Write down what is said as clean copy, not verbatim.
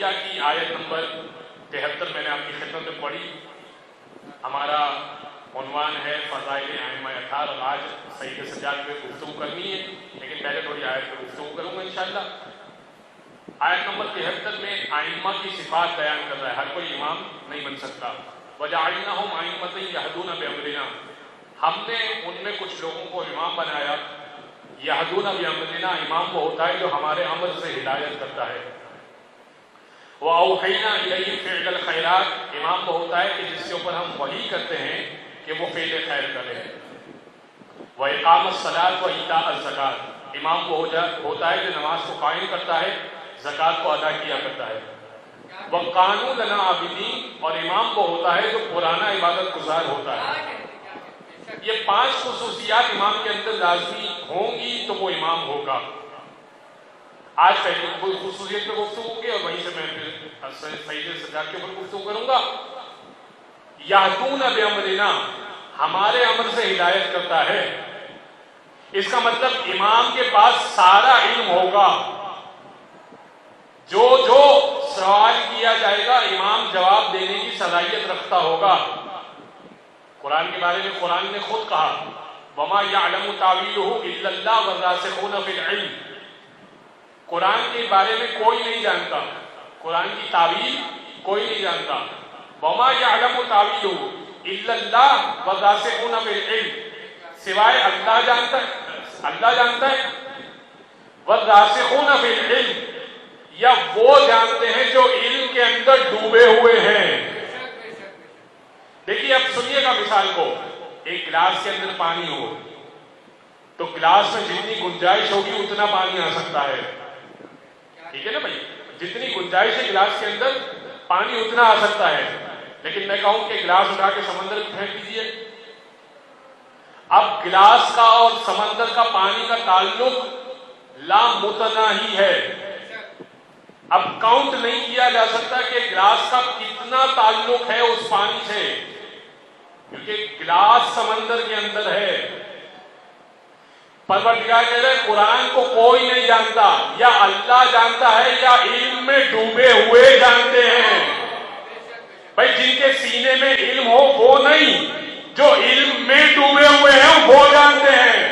الحدیبیہ کی آیت نمبر 73 میں نے آپ کی خدمت میں پڑھی. ہمارا عنوان ہے فضائل ائمہ اطہار. آج سید سجاد پہ گفتگو کرنی ہے لیکن پہلے تھوڑی آیت پہ گفتگو کروں گا انشاءاللہ. آیت نمبر 73 میں ائمہ کی صفات بیان کر رہا ہے. ہر کوئی امام نہیں بن سکتا. وَجَعَلْنَاهُمْ أَئِمَّةً يَهْدُونَ بِأَمْرِنَا, ہم نے ان میں کچھ لوگوں کو امام بنایا. یہدون بِأَمْرِنَا, امام وہ ہوتا ہے جو ہمارے امر سے ہدایت کرتا ہے. وَأَوْحَيْنَا إِلَيْهِمْ فِعْلَ الْخَيْرَاتِ, امام وہ ہوتا ہے کہ جس کے اوپر ہم وحی کرتے ہیں کہ وہ فعل خیر کرے. وَإِقَامَ الصَّلَاةِ وَإِيتَاءَ الزَّكَاةِ, امام وہ ہوتا ہے جو نماز کو قائم کرتا ہے, زکوٰۃ کو ادا کیا کرتا ہے. وَقَانُوا لَنَا عَابِدِينَ, اور امام وہ ہوتا ہے جو پرانا عبادت گزار ہوتا ہے. یہ 5 خصوصیات امام کے اندر لازمی ہوں گی تو وہ امام ہوگا. آج پہلی خصوصیت پہ گفتگو ہوگی اور وہیں سے میں پھر سید سجاد کے اوپر گفتگو کروں گا. یہدون بِأَمْرِنَا, ہمارے امر سے ہدایت کرتا ہے. اس کا مطلب امام کے پاس سارا علم ہوگا. جو سوال کیا جائے گا امام جواب دینے کی صلاحیت رکھتا ہوگا. قرآن کے بارے میں قرآن نے خود کہا وَمَا يَعْلَمُ تَعْوِيلُهُ إِلَّا اللَّهُ وَالرَّاسِخُونَ فِي الْعِلْمِ, قرآن کے بارے میں کوئی نہیں جانتا, قرآن کی تعویل کوئی نہیں جانتا. وَمَا يَعْلَمُ تَعْوِيلُهُ إِلَّا اللَّهُ وَالرَّاسِخُونَ فِي الْعِلْمِ, سوائے اللہ جانتا ہے, اللہ جانتا ہے. وَالرَّاسِخُونَ فِي الْعِلْمِ, یا وہ جانتے ہیں جو علم کے اندر ڈوبے ہوئے ہیں. دیکھیے اب سنیے گا مثال کو. ایک گلاس کے اندر پانی ہو تو گلاس میں جتنی گنجائش ہوگی اتنا پانی آ سکتا ہے. ٹھیک ہے نا بھائی, جتنی گنجائش ہے گلاس کے اندر پانی اتنا آ سکتا ہے. لیکن میں کہوں کہ گلاس اٹھا کے سمندر میں پھینک دیجیے, اب گلاس کا اور سمندر کا پانی کا تعلق لامتناہی ہے. اب کاؤنٹ نہیں کیا جا سکتا کہ گلاس کا کتنا تعلق ہے اس پانی سے, کیونکہ گلاس سمندر کے اندر ہے. پروردگار کہہ رہے قرآن کو کوئی نہیں جانتا, یا اللہ جانتا ہے یا علم میں ڈوبے ہوئے جانتے ہیں. بھائی جن کے سینے میں علم ہو وہ نہیں, جو علم میں ڈوبے ہوئے ہیں وہ جانتے ہیں.